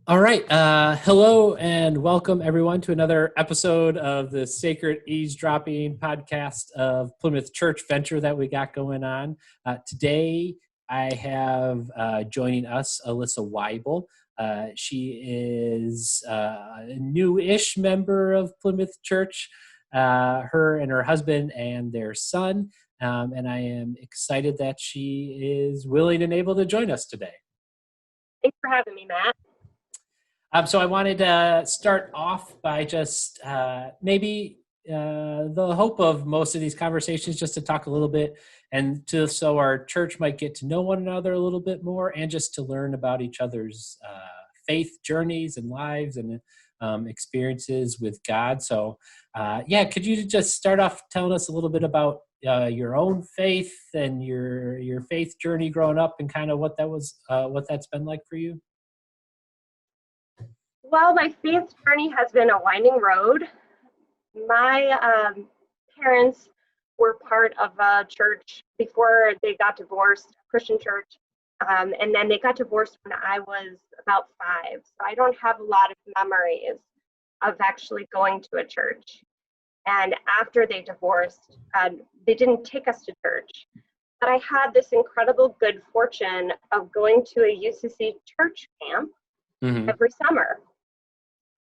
All right. Hello and welcome everyone to another episode of the Sacred Eavesdropping podcast of Plymouth Church venture that we got going on. Today I have joining us Alissa Wilbe. She is a new-ish member of Plymouth Church, her and her husband and their son. And I am excited that she is willing and able to join us today. Thanks for having me, Matt. So I wanted to start off by just maybe the hope of most of these conversations just to talk a little bit and so our church might get to know one another a little bit more and just to learn about each other's faith journeys and lives and experiences with God. So could you just start off telling us a little bit about your own faith and your faith journey growing up and kind of what that's been like for you? Well, my faith journey has been a winding road. My parents were part of a church before they got divorced, a Christian church, and then they got divorced when I was about 5. So I don't have a lot of memories of actually going to a church. And after they divorced, they didn't take us to church. But I had this incredible good fortune of going to a UCC church camp every summer.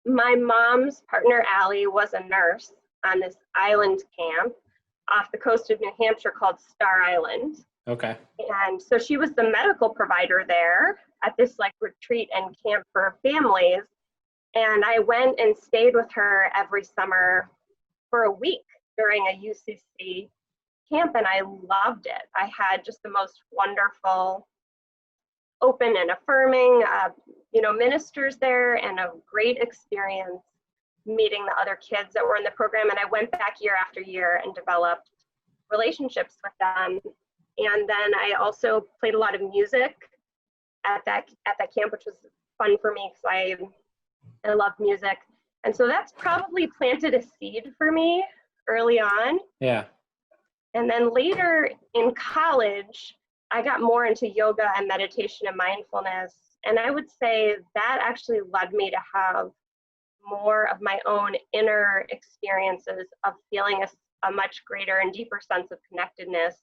My mom's partner, Allie, was a nurse on this island camp off the coast of New Hampshire called Star Island. Okay. And so she was the medical provider there at this retreat and camp for families. And I went and stayed with her every summer for a week during a UCC camp, and I loved it. I had just the most wonderful, open and affirming ministers there, and a great experience meeting the other kids that were in the program. And I went back year after year and developed relationships with them. And then I also played a lot of music at that camp, which was fun for me because I love music. And so that's probably planted a seed for me early on. Yeah. And then later in college, I got more into yoga and meditation and mindfulness. And I would say that actually led me to have more of my own inner experiences of feeling a much greater and deeper sense of connectedness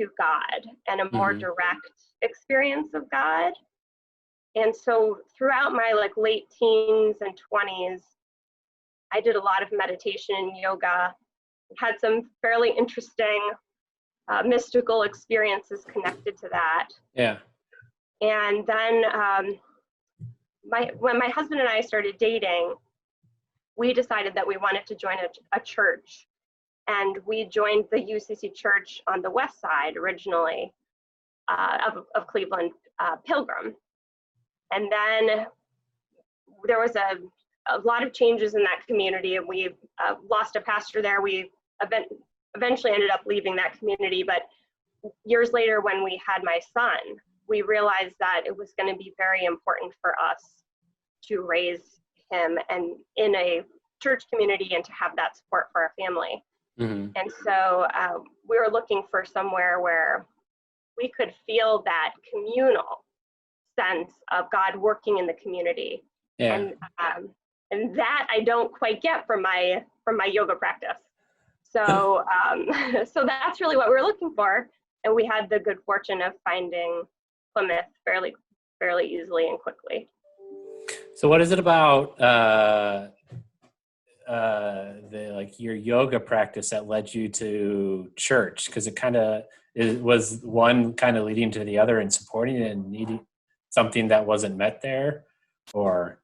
to God and a more direct experience of God. And so throughout my late teens and 20s, I did a lot of meditation and yoga, had some fairly interesting mystical experiences connected to that. Yeah. And then when my husband and I started dating, we decided that we wanted to join a church. And we joined the UCC church on the west side originally of Cleveland, Pilgrim. And then there was a lot of changes in that community, and we lost a pastor there. We eventually ended up leaving that community, but years later when we had my son, we realized that it was going to be very important for us to raise him and in a church community and to have that support for our family. And so we were looking for somewhere where we could feel that communal sense of God working in the community. Yeah. And that I don't quite get from my yoga practice. So so that's really what we were looking for. And we had the good fortune of finding Plymouth fairly easily and quickly. So what is it about your yoga practice that led you to church? Because it was one kind of leading to the other and supporting it and needing something that wasn't met there, or?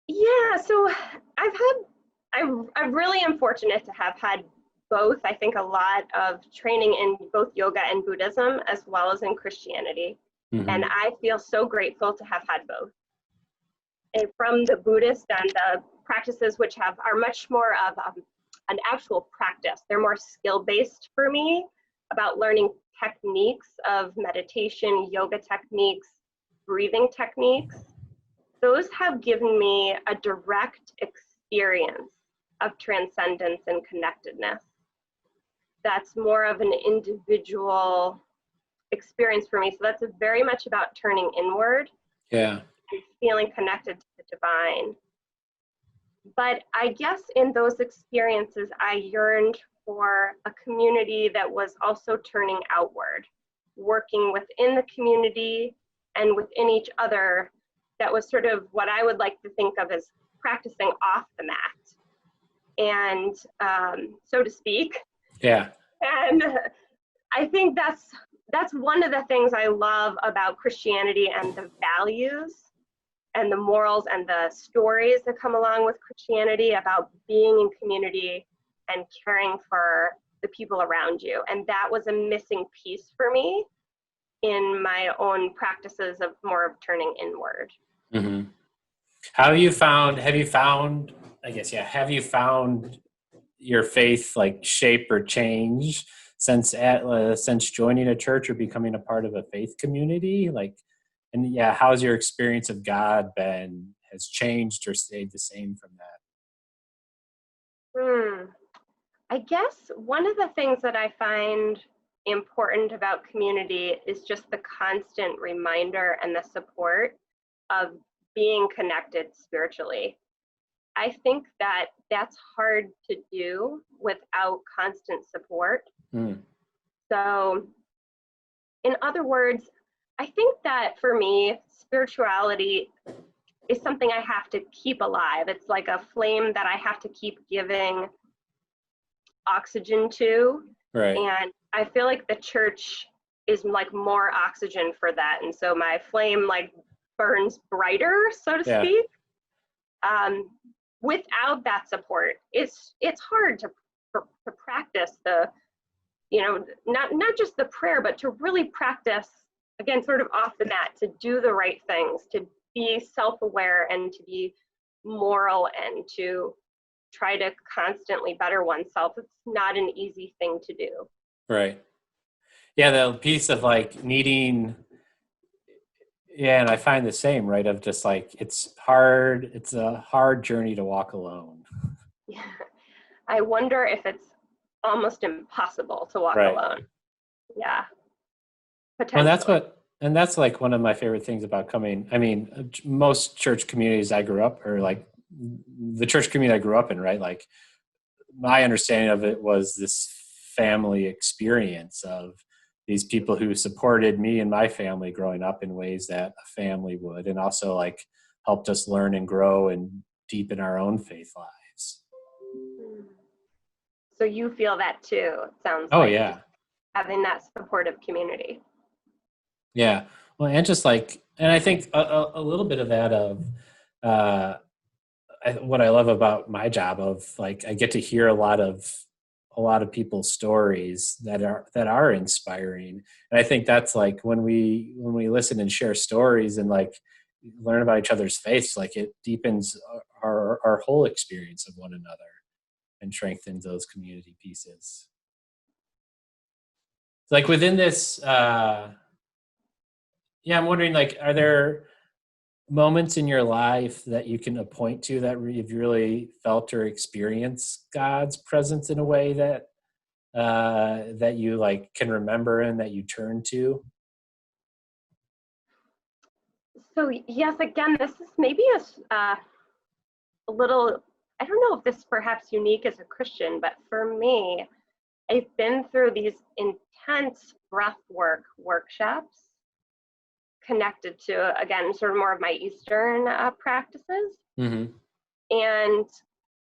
Yeah, so I really am fortunate to have had both. I think a lot of training in both yoga and Buddhism as well as in Christianity. And I feel so grateful to have had both. And from the Buddhist and the practices which are much more of an actual practice. They're more skill-based for me, about learning techniques of meditation, yoga techniques, breathing techniques. Those have given me a direct experience of transcendence and connectedness. That's more of an individual experience for me. So that's very much about turning inward. Yeah. and feeling connected to the divine. But I guess in those experiences, I yearned for a community that was also turning outward, working within the community and within each other, that was sort of what I would like to think of as practicing off the mat, and so to speak. Yeah. And I think that's one of the things I love about Christianity, and the values and the morals and the stories that come along with Christianity about being in community and caring for the people around you. And that was a missing piece for me in my own practices of more of turning inward. Mm-hmm. Have you found your faith like shape or change since joining a church or becoming a part of a faith community? How's your experience of God been? Has changed or stayed the same from that? I guess one of the things that I find important about community is just the constant reminder and the support of being connected spiritually. I think that that's hard to do without constant support. So, in other words, I think that for me, spirituality is something I have to keep alive. It's like a flame that I have to keep giving oxygen to. Right. And I feel like the church is like more oxygen for that. And so my flame like burns brighter, so to speak. Without that support, it's hard to practice the, not just the prayer, but to really practice, again, sort of off the mat, to do the right things, to be self-aware and to be moral and to try to constantly better oneself. It's not an easy thing to do. Right. Yeah, the piece of like needing, and I find the same, right, of just like it's a hard journey to walk alone. Yeah. I wonder if it's almost impossible to walk alone. Yeah. Potentially. And that's like one of my favorite things about coming. I mean, most church communities I grew up, or like the church community I grew up in, right? Like my understanding of it was this family experience of these people who supported me and my family growing up in ways that a family would, and also like helped us learn and grow and deepen our own faith lives. So you feel that too, it sounds like. Oh, like. yeah. Having that supportive community. Yeah. Well, and just like, and I think a little bit of that of what I love about my job of like, I get to hear a lot of people's stories that are inspiring. And I think that's like when we listen and share stories and like learn about each other's faiths, like it deepens our whole experience of one another and strengthens those community pieces. Like within this, I'm wondering, like, are there moments in your life that you can point to that you've really felt or experienced God's presence in a way that that you like can remember and that you turn to? So yes, again, this is maybe a little, I don't know if this is perhaps unique as a Christian, but for me, I've been through these intense breath work workshops connected to, again, sort of more of my Eastern practices. Mm-hmm. And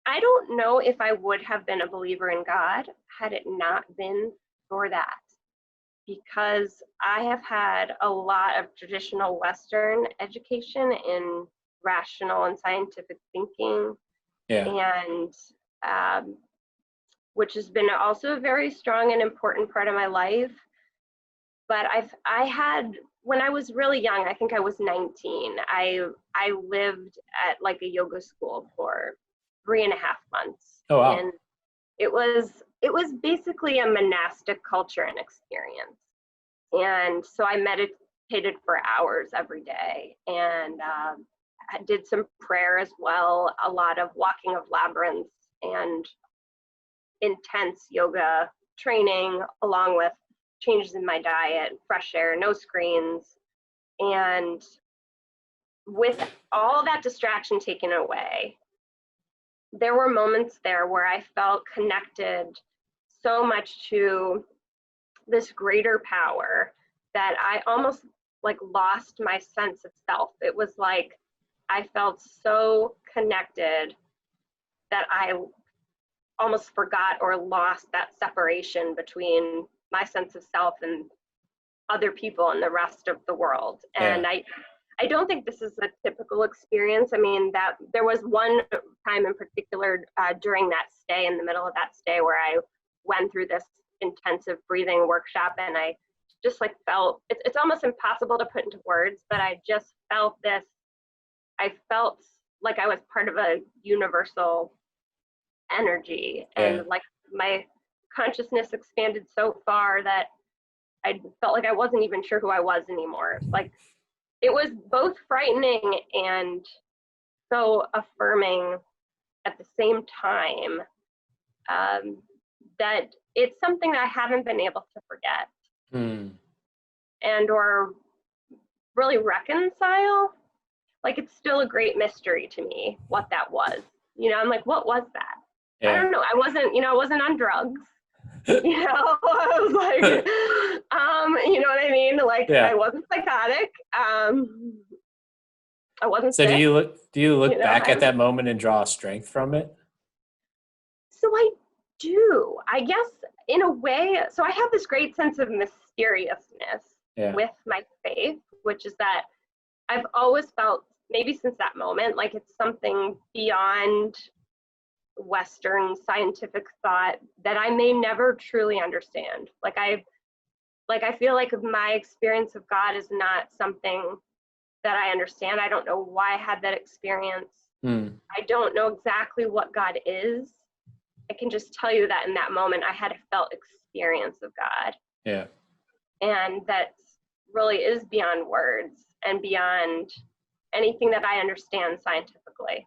I don't know if I would have been a believer in God had it not been for that, because I have had a lot of traditional Western education in rational and scientific thinking, and which has been also a very strong and important part of my life. But I had, when I was really young, I think I was 19, I lived at like a yoga school for 3.5 months. Oh, wow. And it was basically a monastic culture and experience. And so I meditated for hours every day, and I did some prayer as well, a lot of walking of labyrinths and intense yoga training, along with changes in my diet, fresh air, no screens. And with all that distraction taken away, there were moments there where I felt connected so much to this greater power that I almost like lost my sense of self. It was like I felt so connected that I almost forgot or lost that separation between my sense of self and other people and the rest of the world. And I don't think this is a typical experience. I mean, that there was one time in particular during that stay, in the middle of that stay, where I went through this intensive breathing workshop, and I just like felt, it's almost impossible to put into words, but I just felt this, I felt like I was part of a universal energy, and like my consciousness expanded so far that I felt like I wasn't even sure who I was anymore. Like, it was both frightening and so affirming at the same time, that it's something that I haven't been able to forget and or really reconcile. Like, it's still a great mystery to me what that was. You know, I'm like, what was that? I don't know. I wasn't on drugs. You know, I was like, you know what I mean? Like, I wasn't psychotic. I wasn't So sick. do you look back at that moment and draw strength from it? So I do, I guess, in a way. So I have this great sense of mysteriousness with my faith, which is that I've always felt, maybe since that moment, like it's something beyond Western scientific thought that I may never truly understand. Like I feel like my experience of God is not something that I understand. I don't know why I had that experience. I don't know exactly what God is. I can just tell you that in that moment I had a felt experience of God. Yeah. And that really is beyond words and beyond anything that I understand scientifically.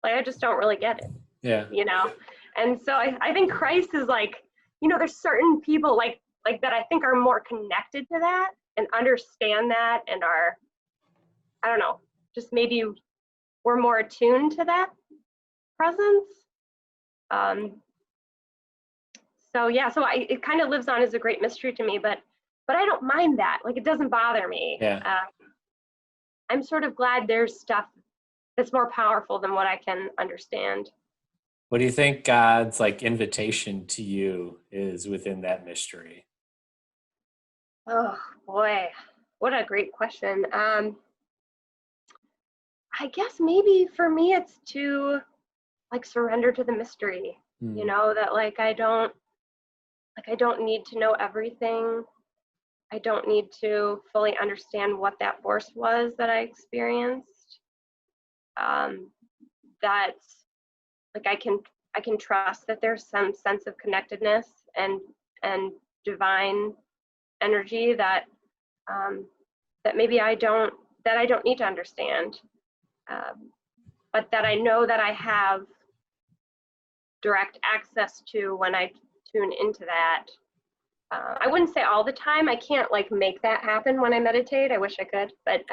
Like, I just don't really get it. Yeah. You know? And so I think Christ is like, you know, there's certain people like that I think are more connected to that and understand that and are, I don't know, just maybe we're more attuned to that presence. So it kind of lives on as a great mystery to me, but I don't mind that. Like, it doesn't bother me. I'm sort of glad there's stuff that's more powerful than what I can understand. What do you think God's like invitation to you is within that mystery? Oh boy, what a great question. I guess maybe for me it's to like surrender to the mystery. You know, that like I don't need to know everything. I don't need to fully understand what that force was that I experienced. That like I can trust that there's some sense of connectedness and divine energy that that maybe I don't need to understand, but that I know that I have direct access to when I tune into that. I wouldn't say all the time. I can't like make that happen when I meditate. I wish I could, but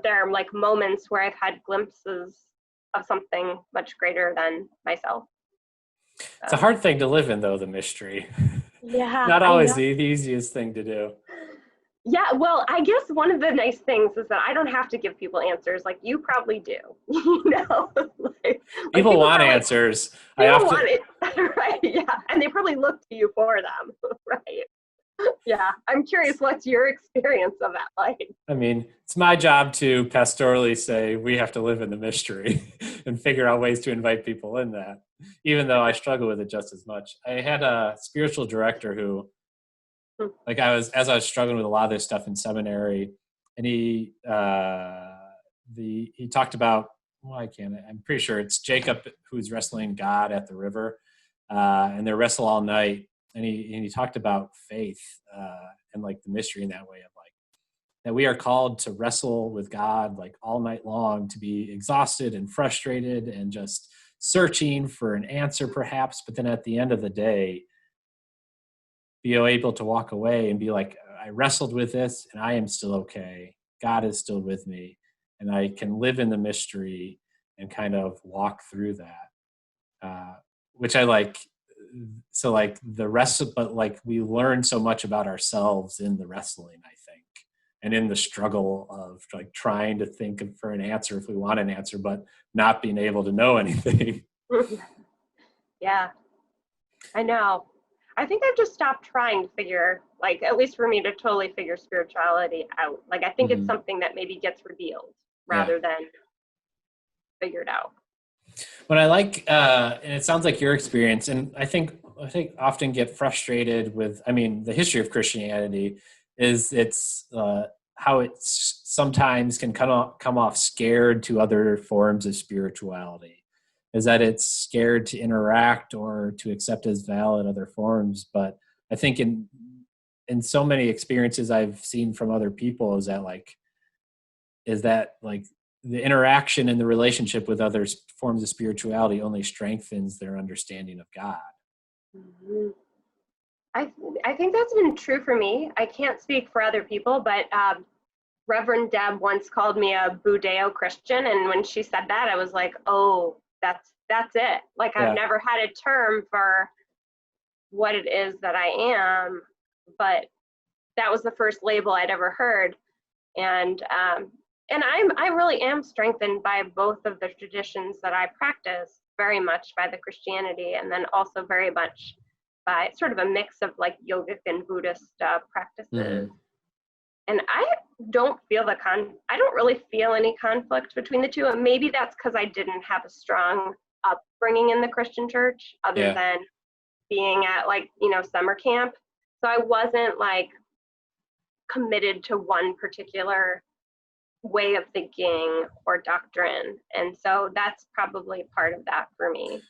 there are like moments where I've had glimpses of something much greater than myself. It's a hard thing to live in, though, the mystery. Yeah. Not always the easiest thing to do. Yeah, well, I guess one of the nice things is that I don't have to give people answers like you probably do. You know, people want answers. People want it, right? Yeah, and they probably look to you for them, right? Yeah, I'm curious, what's your experience of that like? I mean, it's my job to pastorally say we have to live in the mystery and figure out ways to invite people in that, even though I struggle with it just as much. I had a spiritual director who, like, as I was struggling with a lot of this stuff in seminary, and he talked about, I'm pretty sure it's Jacob who's wrestling God at the river, and they wrestle all night. And he talked about faith and like the mystery in that way of like that we are called to wrestle with God like all night long, to be exhausted and frustrated and just searching for an answer perhaps, but then at the end of the day, be able to walk away and be like, I wrestled with this and I am still okay. God is still with me. and I can live in the mystery and kind of walk through that, which I like. So like the rest of, but like we learn so much about ourselves in the wrestling, I think, and in the struggle of like trying to think for an answer if we want an answer, but not being able to know anything. Yeah, I know. I think I've just stopped trying to figure, like, at least for me to totally figure spirituality out. Like, I think it's something that maybe gets revealed rather than figured out. But I like, and it sounds like your experience, and I think often get frustrated with, I mean, the history of Christianity is it's how it sometimes can come off scared to other forms of spirituality, is that it's scared to interact or to accept as valid other forms. But I think in so many experiences I've seen from other people is that like the interaction and the relationship with other forms of spirituality only strengthens their understanding of God. Mm-hmm. I think that's been true for me. I can't speak for other people, but Reverend Deb once called me a Budeo-Christian, and when she said that, I was like, oh, that's it. Like, I've never had a term for what it is that I am, but that was the first label I'd ever heard. And I really am strengthened by both of the traditions that I practice, very much by the Christianity, and then also very much by sort of a mix of like yogic and Buddhist practices. Mm-hmm. And I don't feel I don't really feel any conflict between the two. And maybe that's because I didn't have a strong upbringing in the Christian church other than being at like, summer camp. So I wasn't like committed to one particular way of thinking or doctrine. And so that's probably part of that for me.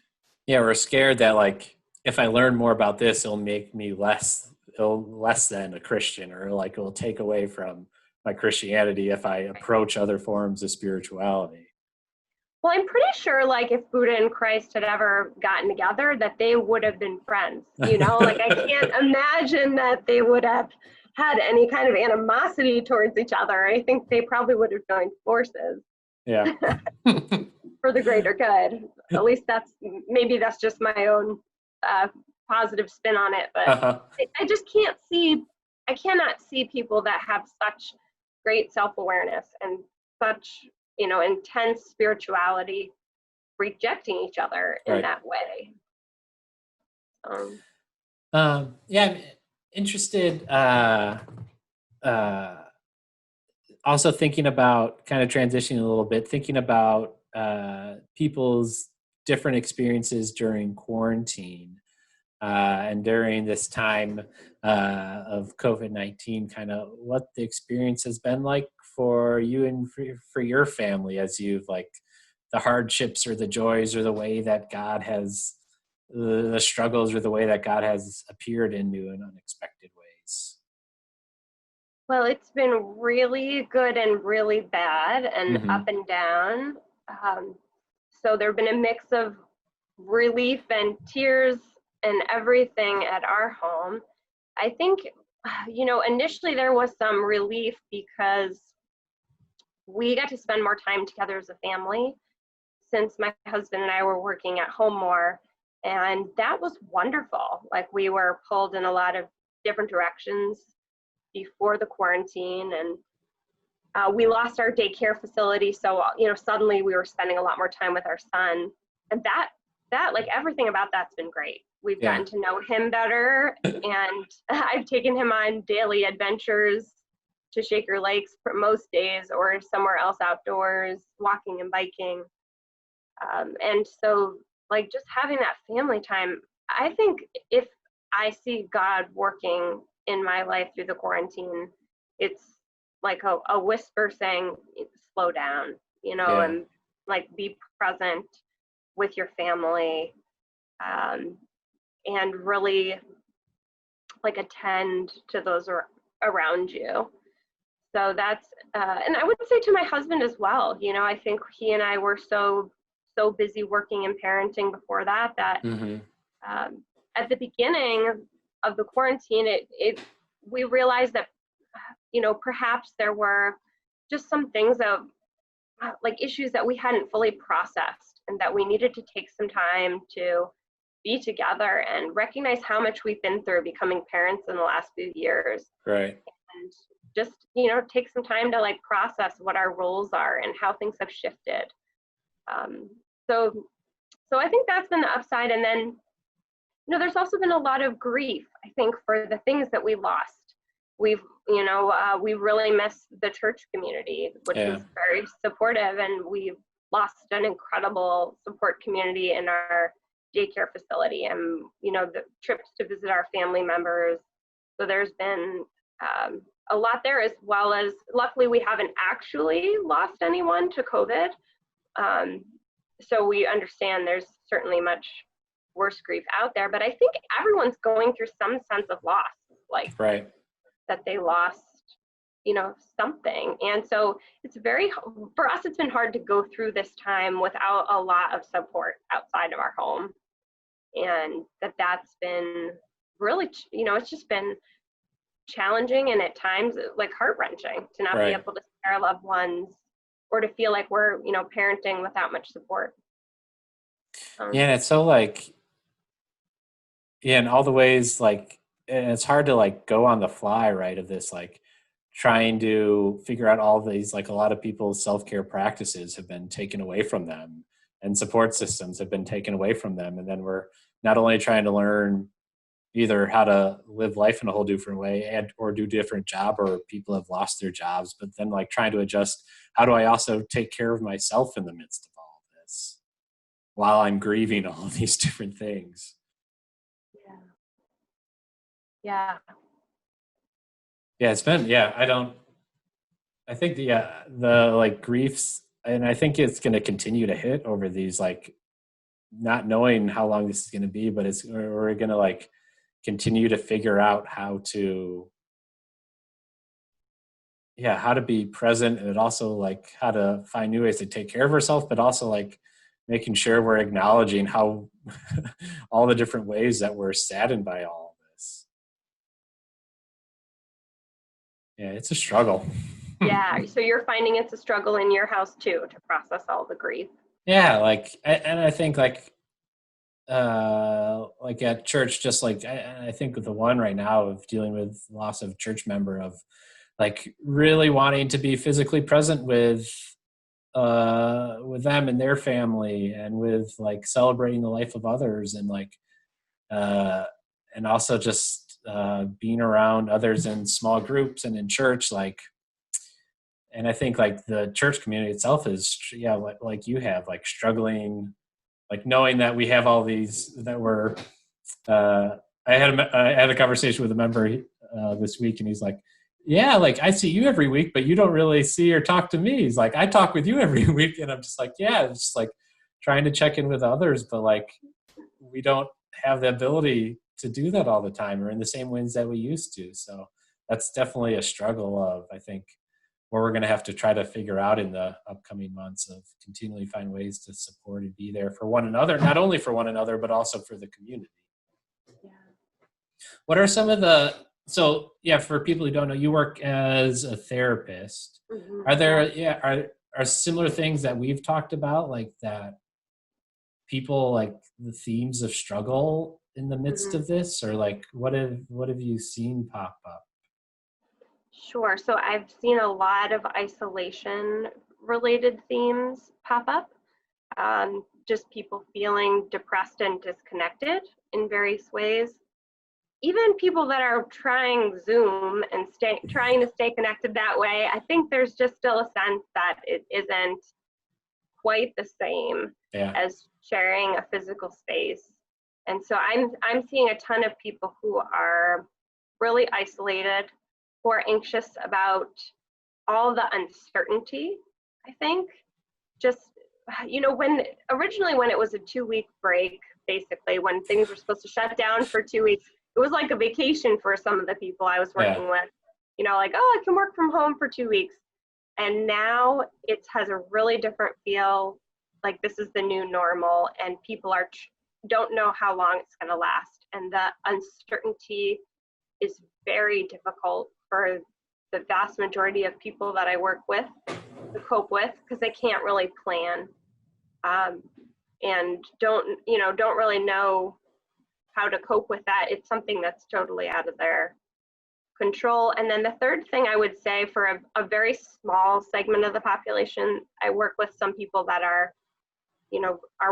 Yeah, we're scared that like if I learn more about this, it'll make me less than a Christian, or like it will take away from my Christianity if I approach other forms of spirituality. Well, I'm pretty sure like if Buddha and Christ had ever gotten together, that they would have been friends, like I can't imagine that they would have had any kind of animosity towards each other. I think they probably would have joined forces. Yeah. For the greater good. At least maybe that's just my own positive spin on it. But I just I cannot see people that have such great self-awareness and such, intense spirituality rejecting each other in that way. Yeah, I'm interested. Also thinking about kind of transitioning a little bit, thinking about people's different experiences during quarantine and during this time of COVID-19, kind of what the experience has been like for you and for your family as you've like the hardships or the joys or the way that God has, the struggles or the way that God has appeared in new and unexpected ways. Well, it's been really good and really bad and up and down. So there have been a mix of relief and tears and everything at our home. I think, initially there was some relief because we got to spend more time together as a family since my husband and I were working at home more. And that was wonderful. Like we were pulled in a lot of different directions before the quarantine, and we lost our daycare facility. So, suddenly we were spending a lot more time with our son, and that like everything about that's been great. We've gotten to know him better, and I've taken him on daily adventures to Shaker Lakes for most days or somewhere else outdoors, walking and biking. And so like just having that family time, I think if I see God working in my life through the quarantine, it's like a whisper saying, slow down, and like be present with your family, and really like attend to those around you. So that's, and I would say to my husband as well, I think he and I were so busy working and parenting before that at the beginning of the quarantine, we realized that, perhaps there were just some things like issues that we hadn't fully processed, and that we needed to take some time to be together and recognize how much we've been through becoming parents in the last few years. Right. And just, take some time to like process what our roles are and how things have shifted. So I think that's been the upside. And then, there's also been a lot of grief, I think, for the things that we lost. We really miss the church community, which was very supportive, and we've lost an incredible support community in our daycare facility, and the trips to visit our family members. So there's been a lot there, as well as luckily we haven't actually lost anyone to COVID. So we understand there's certainly much worse grief out there, but I think everyone's going through some sense of loss, like that they lost, something. And so for us, it's been hard to go through this time without a lot of support outside of our home. And that's been really, it's just been challenging, and at times like heart-wrenching to not be able to see our loved ones, or to feel like we're, parenting without much support. And it's so like, in all the ways, like, and it's hard to like go on the fly, right, of this, like trying to figure out all these, like a lot of people's self-care practices have been taken away from them, and support systems have been taken away from them. And then we're not only trying to learn either how to live life in a whole different way or do different job, or people have lost their jobs, but then like trying to adjust, how do I also take care of myself in the midst of all of this while I'm grieving all of these different things? Yeah. It's been, I think the like griefs, and I think it's going to continue to hit over these, like not knowing how long this is going to be, but we're going to like continue to figure out how to be present, and also like how to find new ways to take care of ourselves, but also like making sure we're acknowledging how all the different ways that we're saddened by all of this. It's a struggle. So you're finding it's a struggle in your house too, to process all the grief. And I think like at church, just like I think with the one right now of dealing with loss of church member, of like really wanting to be physically present with them and their family, and with like celebrating the life of others, and like and also just being around others in small groups and in church, like. And I think like the church community itself is like you have, like struggling, like knowing that we have all these that were I had a conversation with a member this week, and he's like, like I see you every week, but you don't really see or talk to me. He's like, I talk with you every week. And I'm just like, it's just like trying to check in with others, but like we don't have the ability to do that all the time, or in the same ways that we used to. So that's definitely a struggle of, I think, where we're going to have to try to figure out in the upcoming months, of continually find ways to support and be there for one another, not only for one another, but also for the community. What are some of for people who don't know, you work as a therapist. Mm-hmm. Are there, are similar things that we've talked about, like that people, like the themes of struggle in the midst of this, or like what have you seen pop up? Sure. So I've seen a lot of isolation related themes pop up. Just people feeling depressed and disconnected in various ways. Even people that are trying Zoom and trying to stay connected that way, I think there's just still a sense that it isn't quite the same as sharing a physical space. And so I'm seeing a ton of people who are really isolated, who are anxious about all the uncertainty, I think. Just, when it was a 2-week break, basically, when things were supposed to shut down for 2 weeks, it was like a vacation for some of the people I was working with. Like, oh, I can work from home for 2 weeks. And now it has a really different feel, like this is the new normal, and people don't know how long it's going to last. And the uncertainty is very difficult for the vast majority of people that I work with. to cope with because they can't really plan, and don't really know how to cope with that. It's something that's totally out of their control. And then the third thing I would say, for a very small segment of the population, I work with some people that are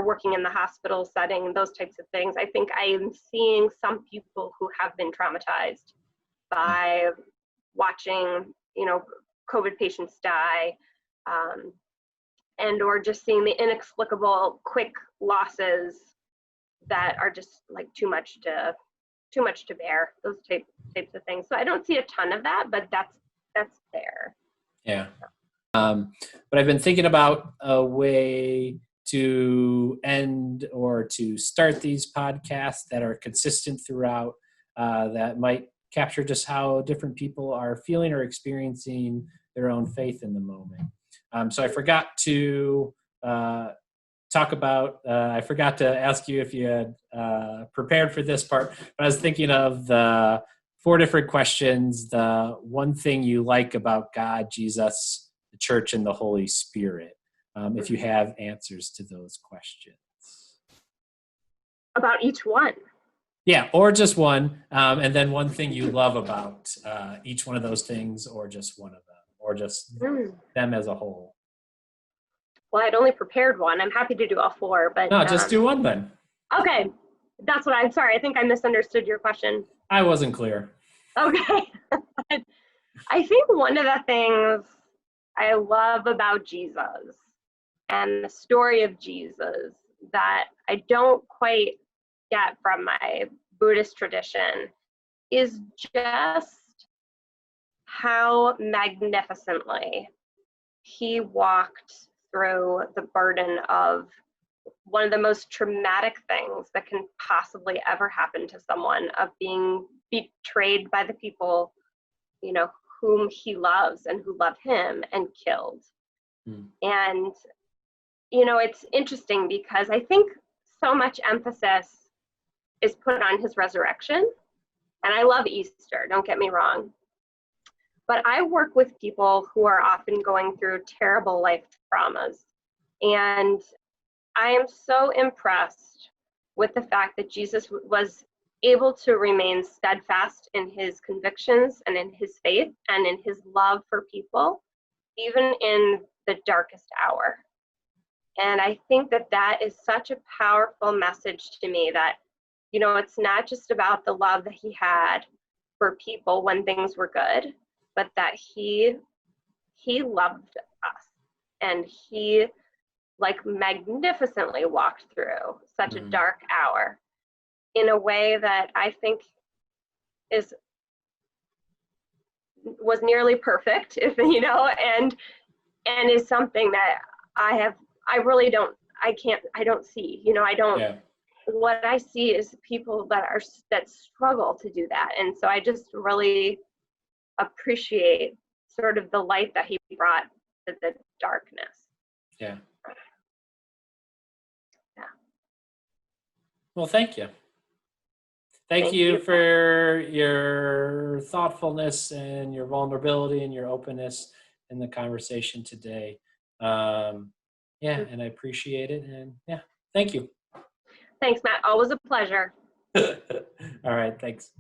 working in the hospital setting, those types of things. I think I am seeing some people who have been traumatized by watching, COVID patients die, and or just seeing the inexplicable quick losses that are just like too much to bear, those types of things. So I don't see a ton of that, but that's there. Yeah. But I've been thinking about a way to end or to start these podcasts that are consistent throughout, that might capture just how different people are feeling or experiencing their own faith in the moment. So I forgot to talk about, I forgot to ask you if you had prepared for this part, but I was thinking of the 4 different questions, the one thing you like about God, Jesus, the church, and the Holy Spirit, if you have answers to those questions. About each one? Yeah, or just one, and then one thing you love about each one of those things, or just one of them, or just them as a whole. Well, I'd only prepared one. I'm happy to do all 4, but no, just do one then. Okay, that's what I'm sorry. I think I misunderstood your question. I wasn't clear. Okay. I think one of the things I love about Jesus and the story of Jesus that I don't quite get from my Buddhist tradition is just how magnificently he walked through the burden of one of the most traumatic things that can possibly ever happen to someone, of being betrayed by the people, whom he loves and who love him, and killed. And, it's interesting because I think so much emphasis is put on his resurrection. And I love Easter, don't get me wrong. But I work with people who are often going through terrible life traumas. And I am so impressed with the fact that Jesus was able to remain steadfast in his convictions and in his faith and in his love for people, even in the darkest hour. And I think that is such a powerful message to me, that, it's not just about the love that he had for people when things were good, but that he loved us, and he magnificently walked through such a dark hour in a way that I think was nearly perfect, and is something that I don't see, what I see is people that struggle to do that. And so I just really appreciate sort of the light that he brought to the darkness. Yeah. Well, thank you. Thank you for your thoughtfulness and your vulnerability and your openness in the conversation today. And I appreciate it. And thank you. Thanks, Matt. Always a pleasure. All right. Thanks.